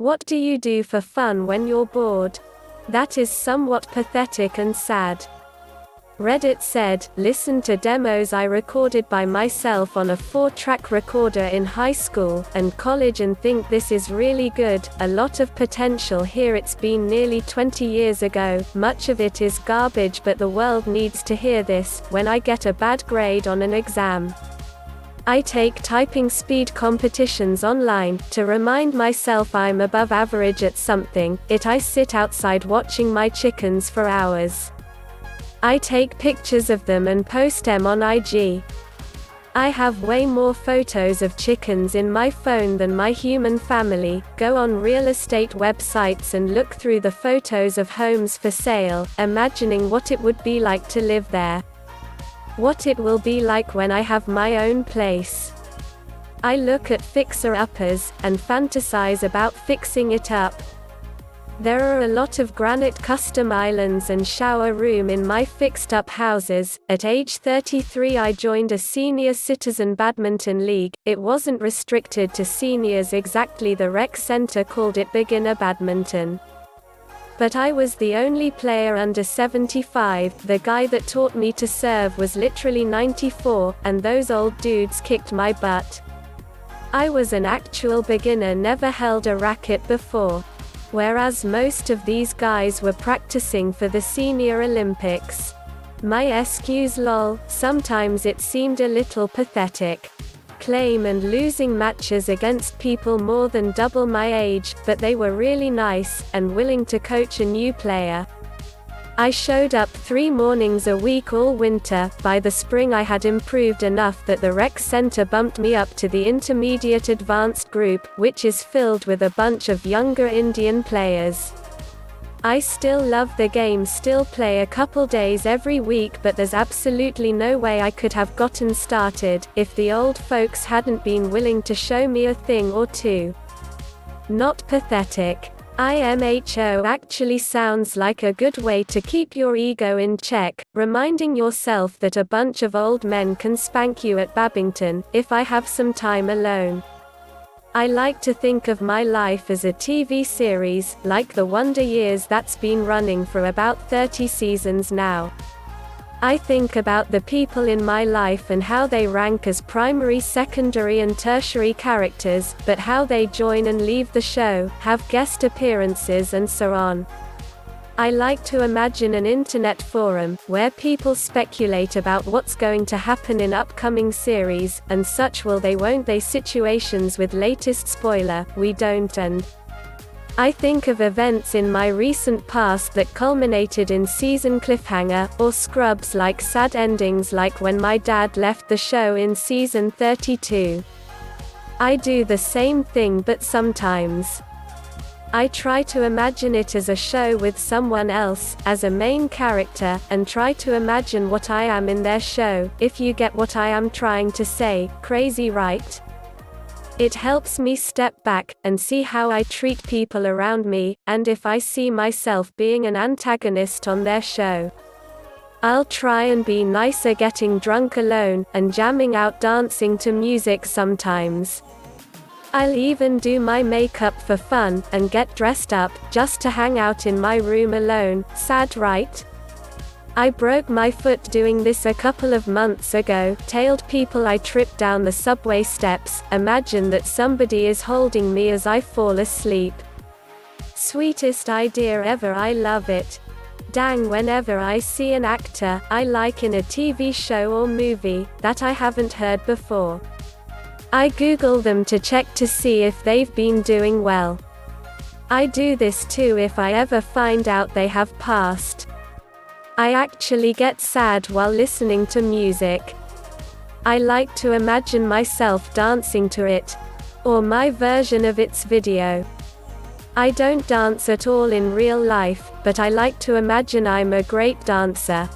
What do you do for fun when you're bored? That is somewhat pathetic and sad. Reddit said, listen to demos I recorded by myself on a 4-track recorder in high school and college and think this is really good, a lot of potential here. It's been nearly 20 years ago, much of it is garbage, but the world needs to hear this. When I get a bad grade on an exam, I take typing speed competitions online, to remind myself I'm above average at something. I sit outside watching my chickens for hours. I take pictures of them and post them on IG. I have way more photos of chickens in my phone than my human family. Go on real estate websites and look through the photos of homes for sale, imagining what it would be like to live there. What it will be like when I have my own place. I look at fixer-uppers, and fantasize about fixing it up. There are a lot of granite custom islands and shower room in my fixed-up houses. At age 33 I joined a senior citizen badminton league. It wasn't restricted to seniors exactly, the rec center called it beginner badminton. But I was the only player under 75, the guy that taught me to serve was literally 94, and those old dudes kicked my butt. I was an actual beginner, never held a racket before. Whereas most of these guys were practicing for the Senior Olympics. My excuse lol, sometimes it seemed a little pathetic. Claim and losing matches against people more than double my age, but they were really nice, and willing to coach a new player. I showed up 3 mornings a week all winter. By the spring I had improved enough that the rec center bumped me up to the intermediate advanced group, which is filled with a bunch of younger Indian players. I still love the game, still play a couple days every week, but there's absolutely no way I could have gotten started, if the old folks hadn't been willing to show me a thing or two. Not pathetic. IMHO actually sounds like a good way to keep your ego in check, reminding yourself that a bunch of old men can spank you at Babington, if I have some time alone. I like to think of my life as a TV series, like The Wonder Years that's been running for about 30 seasons now. I think about the people in my life and how they rank as primary, secondary and tertiary characters, but how they join and leave the show, have guest appearances and so on. I like to imagine an internet forum, where people speculate about what's going to happen in upcoming series, and such will they won't they situations with latest spoiler, we don't, and I think of events in my recent past that culminated in season cliffhanger, or scrubs like sad endings like when my dad left the show in season 32. I do the same thing, but sometimes I try to imagine it as a show with someone else, as a main character, and try to imagine what I am in their show, if you get what I am trying to say. Crazy, right? It helps me step back, and see how I treat people around me, and if I see myself being an antagonist on their show. I'll try and be nicer getting drunk alone, and jamming out dancing to music sometimes. I'll even do my makeup for fun, and get dressed up, just to hang out in my room alone. Sad, right? I broke my foot doing this a couple of months ago, tailed people I tripped down the subway steps, imagine that somebody is holding me as I fall asleep. Sweetest idea ever, I love it. Dang, whenever I see an actor I like in a TV show or movie, that I haven't heard before, I Google them to check to see if they've been doing well. I do this too if I ever find out they have passed. I actually get sad while listening to music. I like to imagine myself dancing to it, or my version of its video. I don't dance at all in real life, but I like to imagine I'm a great dancer.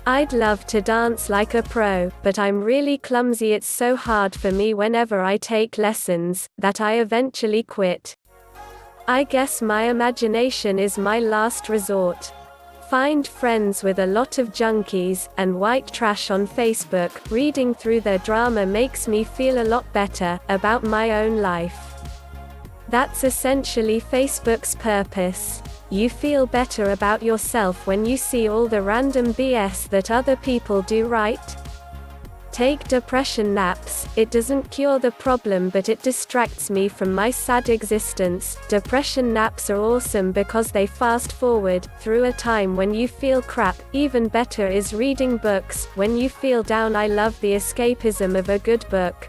I'd love to dance like a pro, but I'm really clumsy. It's so hard for me whenever I take lessons, that I eventually quit. I guess my imagination is my last resort. Find friends with a lot of junkies and white trash on Facebook. Reading through their drama makes me feel a lot better about my own life. That's essentially Facebook's purpose. You feel better about yourself when you see all the random BS that other people do, right? Take depression naps. It doesn't cure the problem, but it distracts me from my sad existence. Depression naps are awesome because they fast forward through a time when you feel crap. Even better is reading books. When you feel down, I love the escapism of a good book.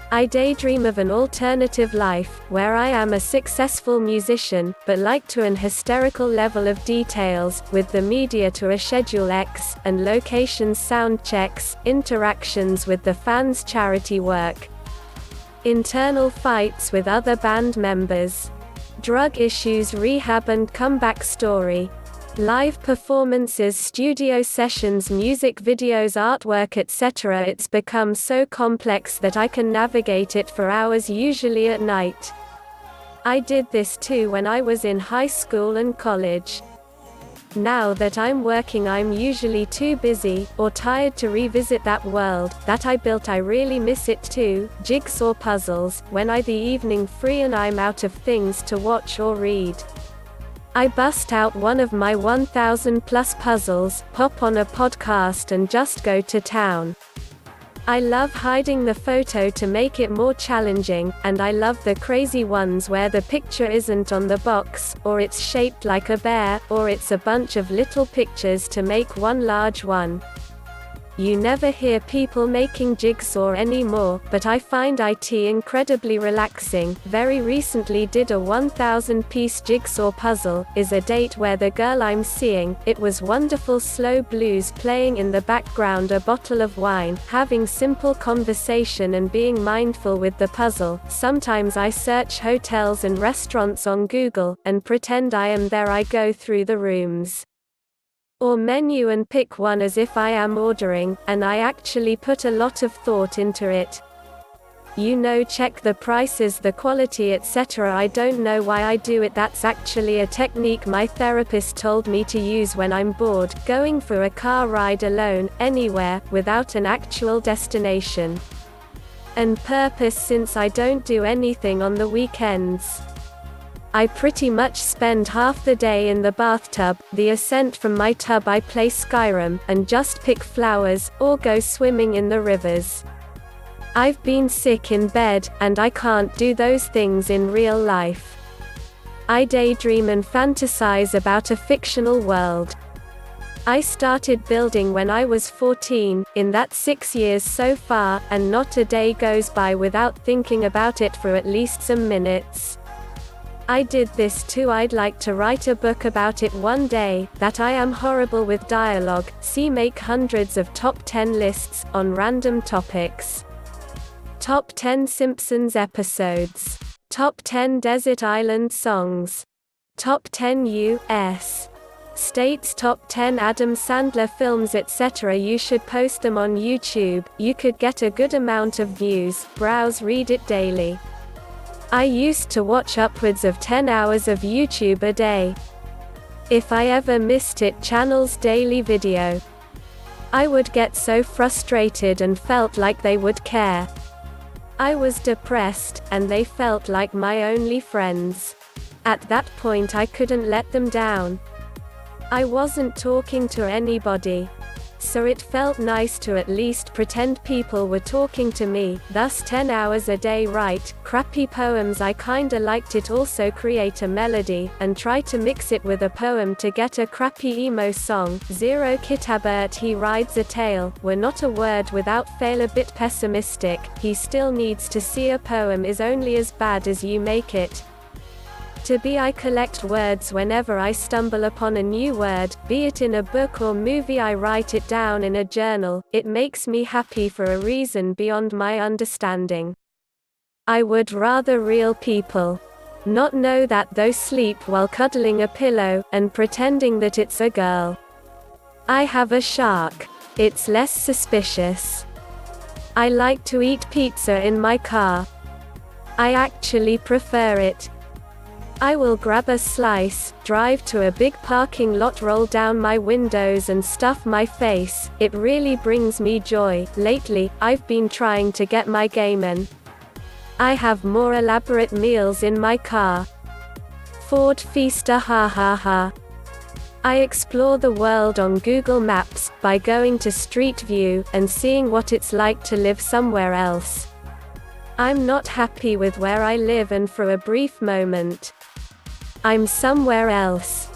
I daydream of an alternative life, where I am a successful musician, but like to an hysterical level of details, with the media to a Schedule X, and locations, sound checks, interactions with the fans, charity work, internal fights with other band members, drug issues, rehab and comeback story, live performances, studio sessions, music videos, artwork, etc. It's become so complex that I can navigate it for hours, usually at night. I did this too when I was in high school and college. Now that I'm working, I'm usually too busy, or tired to revisit that world that I built. I really miss it too. Jigsaw puzzles, when I the evening free and I'm out of things to watch or read, I bust out one of my 1,000 plus puzzles, pop on a podcast and just go to town. I love hiding the photo to make it more challenging, and I love the crazy ones where the picture isn't on the box, or it's shaped like a bear, or it's a bunch of little pictures to make one large one. You never hear people making jigsaw anymore, but I find it incredibly relaxing. Very recently did a 1,000-piece jigsaw puzzle. Is a date where the girl I'm seeing, it was wonderful, slow blues playing in the background, a bottle of wine, having simple conversation and being mindful with the puzzle. Sometimes I search hotels and restaurants on Google, and pretend I am there. I go through the rooms or menu and pick one as if I am ordering, and I actually put a lot of thought into it. Check the prices, the quality, etc. I don't know why I do it. That's actually a technique my therapist told me to use when I'm bored, going for a car ride alone, anywhere, without an actual destination and purpose, since I don't do anything on the weekends. I pretty much spend half the day in the bathtub, the ascent from my tub I play Skyrim, and just pick flowers, or go swimming in the rivers. I've been sick in bed, and I can't do those things in real life. I daydream and fantasize about a fictional world. I started building when I was 14, in that 6 years so far, and not a day goes by without thinking about it for at least some minutes. I did this too. I'd like to write a book about it one day. That I am horrible with dialogue. See, make hundreds of top 10 lists on random topics. Top 10 Simpsons episodes. Top 10 desert island songs. Top 10 U.S. states. Top 10 Adam Sandler films, etc. You should post them on YouTube. You could get a good amount of views. Browse Reddit daily. I used to watch upwards of 10 hours of YouTube a day. If I ever missed it, channel's daily video, I would get so frustrated and felt like they would care. I was depressed, and they felt like my only friends. At that point I couldn't let them down. I wasn't talking to anybody, so it felt nice to at least pretend people were talking to me. Thus 10 hours a day write crappy poems. I kinda liked it. Also create a melody, and try to mix it with a poem to get a crappy emo song. 0 Kitabert he rides a tail, were not a word without fail. A bit pessimistic, he still needs to see a poem is only as bad as you make it to be. I collect words whenever I stumble upon a new word, be it in a book or movie. I write it down in a journal. It makes me happy for a reason beyond my understanding. I would rather real people not know that, though, sleep while cuddling a pillow, and pretending that it's a girl. I have a shark. It's less suspicious. I like to eat pizza in my car. I actually prefer it. I will grab a slice, drive to a big parking lot, roll down my windows and stuff my face. It really brings me joy. Lately, I've been trying to get my game on. I have more elaborate meals in my car. Ford Fiesta ha ha ha. I explore the world on Google Maps, by going to Street View, and seeing what it's like to live somewhere else. I'm not happy with where I live, and for a brief moment, I'm somewhere else.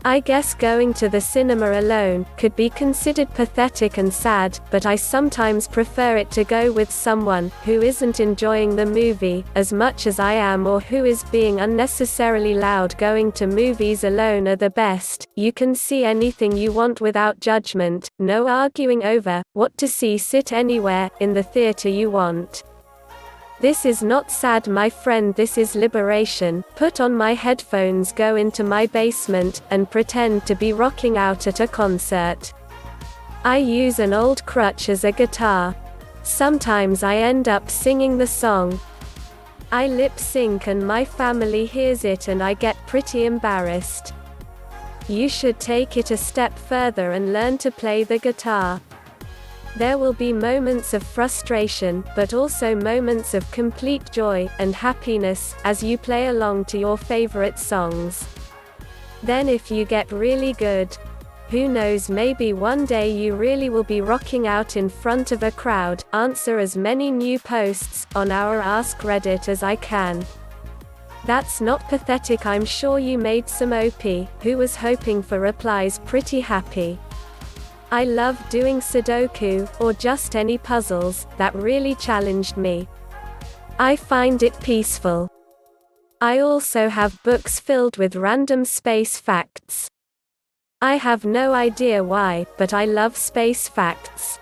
I guess going to the cinema alone could be considered pathetic and sad, but I sometimes prefer it to go with someone who isn't enjoying the movie as much as I am, or who is being unnecessarily loud. Going to movies alone are the best. You can see anything you want without judgment, no arguing over what to see. Sit anywhere in the theater you want. This is not sad, my friend, this is liberation. Put on my headphones, go into my basement, and pretend to be rocking out at a concert. I use an old crutch as a guitar. Sometimes I end up singing the song. I lip sync and my family hears it and I get pretty embarrassed. You should take it a step further and learn to play the guitar. There will be moments of frustration, but also moments of complete joy and happiness as you play along to your favorite songs. Then if you get really good, who knows, maybe one day you really will be rocking out in front of a crowd. Answer as many new posts on our Ask Reddit as I can. That's not pathetic. I'm sure you made some OP, who was hoping for replies, pretty happy. I love doing Sudoku, or just any puzzles, that really challenged me. I find it peaceful. I also have books filled with random space facts. I have no idea why, but I love space facts.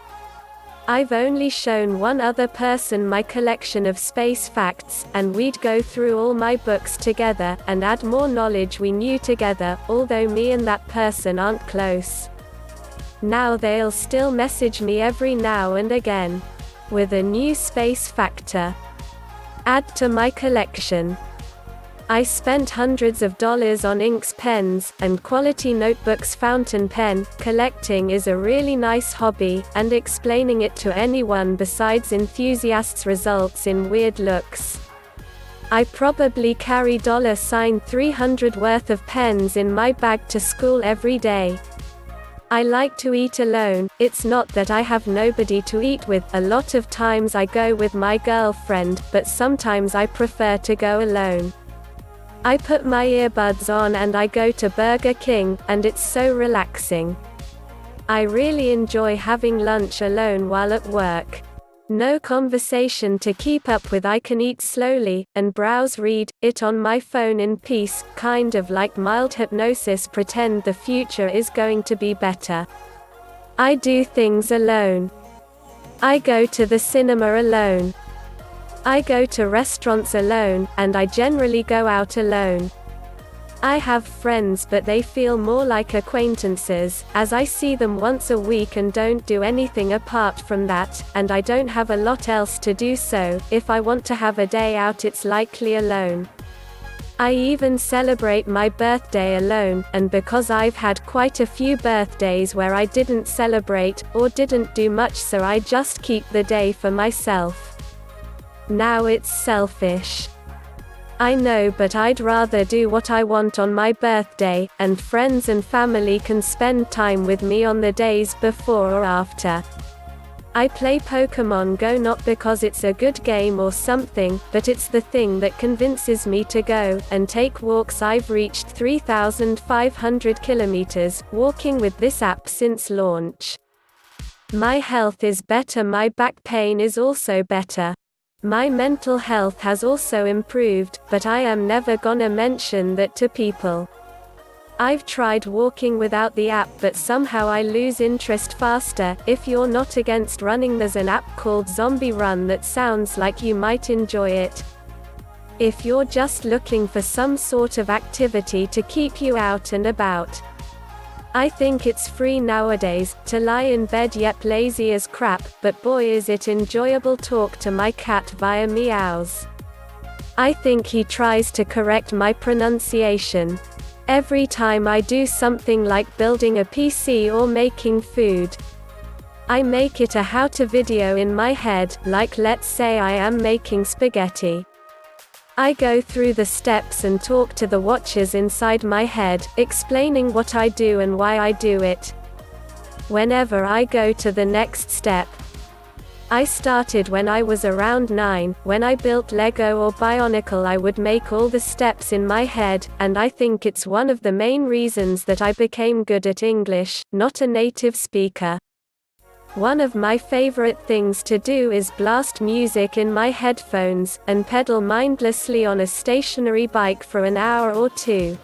I've only shown one other person my collection of space facts, and we'd go through all my books together, and add more knowledge we knew together, although me and that person aren't close. Now they'll still message me every now and again with a new space factor. Add to my collection. I spent hundreds of dollars on inks, pens, and quality notebooks. Fountain pen collecting is a really nice hobby, and explaining it to anyone besides enthusiasts results in weird looks. I probably carry $300 worth of pens in my bag to school every day. I like to eat alone. It's not that I have nobody to eat with. A lot of times I go with my girlfriend, but sometimes I prefer to go alone. I put my earbuds on and I go to Burger King, and it's so relaxing. I really enjoy having lunch alone while at work. No conversation to keep up with. I can eat slowly, and read it on my phone in peace, kind of like mild hypnosis. Pretend the future is going to be better. I do things alone. I go to the cinema alone. I go to restaurants alone, and I generally go out alone. I have friends, but they feel more like acquaintances, as I see them once a week and don't do anything apart from that, and I don't have a lot else to do, so if I want to have a day out it's likely alone. I even celebrate my birthday alone, and because I've had quite a few birthdays where I didn't celebrate, or didn't do much, so I just keep the day for myself. Now it's selfish. I know, but I'd rather do what I want on my birthday, and friends and family can spend time with me on the days before or after. I play Pokemon Go not because it's a good game or something, but it's the thing that convinces me to go and take walks. I've reached 3,500 kilometers walking with this app since launch. My health is better, my back pain is also better. My mental health has also improved, but I am never gonna mention that to people. I've tried walking without the app, but somehow I lose interest faster. If you're not against running, there's an app called Zombie Run that sounds like you might enjoy it. If you're just looking for some sort of activity to keep you out and about. I think it's free nowadays, to lie in bed. Yep, lazy as crap, but boy is it enjoyable. Talk to my cat via meows. I think he tries to correct my pronunciation every time I do something like building a PC or making food. I make it a how-to video in my head, like let's say I am making spaghetti. I go through the steps and talk to the watchers inside my head, explaining what I do and why I do it. Whenever I go to the next step. I started when I was around 9, when I built Lego or Bionicle I would make all the steps in my head, and I think it's one of the main reasons that I became good at English, not a native speaker. One of my favorite things to do is blast music in my headphones, and pedal mindlessly on a stationary bike for an hour or two.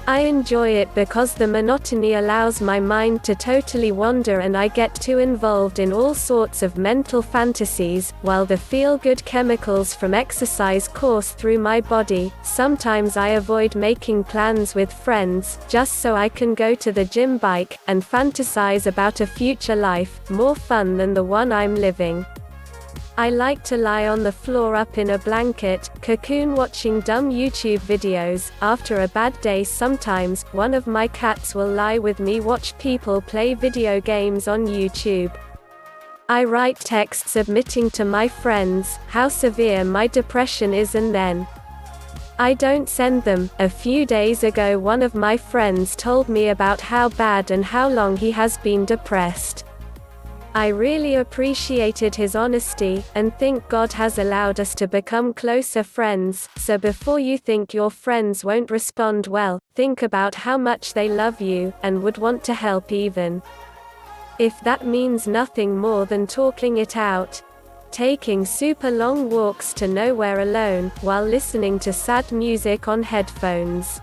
I enjoy it because the monotony allows my mind to totally wander and I get too involved in all sorts of mental fantasies, while the feel-good chemicals from exercise course through my body. Sometimes I avoid making plans with friends, just so I can go to the gym bike, and fantasize about a future life, more fun than the one I'm living. I like to lie on the floor up in a blanket, cocoon watching dumb YouTube videos. After a bad day sometimes, one of my cats will lie with me watch people play video games on YouTube. I write texts admitting to my friends how severe my depression is and then I don't send them. A few days ago one of my friends told me about how bad and how long he has been depressed. I really appreciated his honesty, and think God has allowed us to become closer friends. So before you think your friends won't respond well, think about how much they love you, and would want to help even if that means nothing more than talking it out. Taking super long walks to nowhere alone, while listening to sad music on headphones.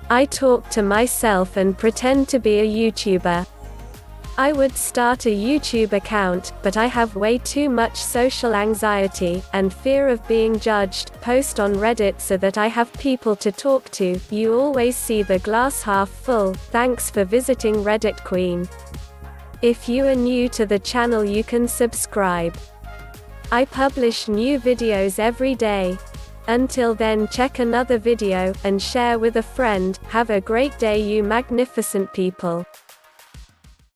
I talk to myself and pretend to be a YouTuber. I would start a YouTube account, but I have way too much social anxiety, and fear of being judged. Post on Reddit so that I have people to talk to. You always see the glass half full. Thanks for visiting Reddit Queen. If you are new to the channel you can subscribe. I publish new videos every day. Until then, check another video, and share with a friend. Have a great day you magnificent people.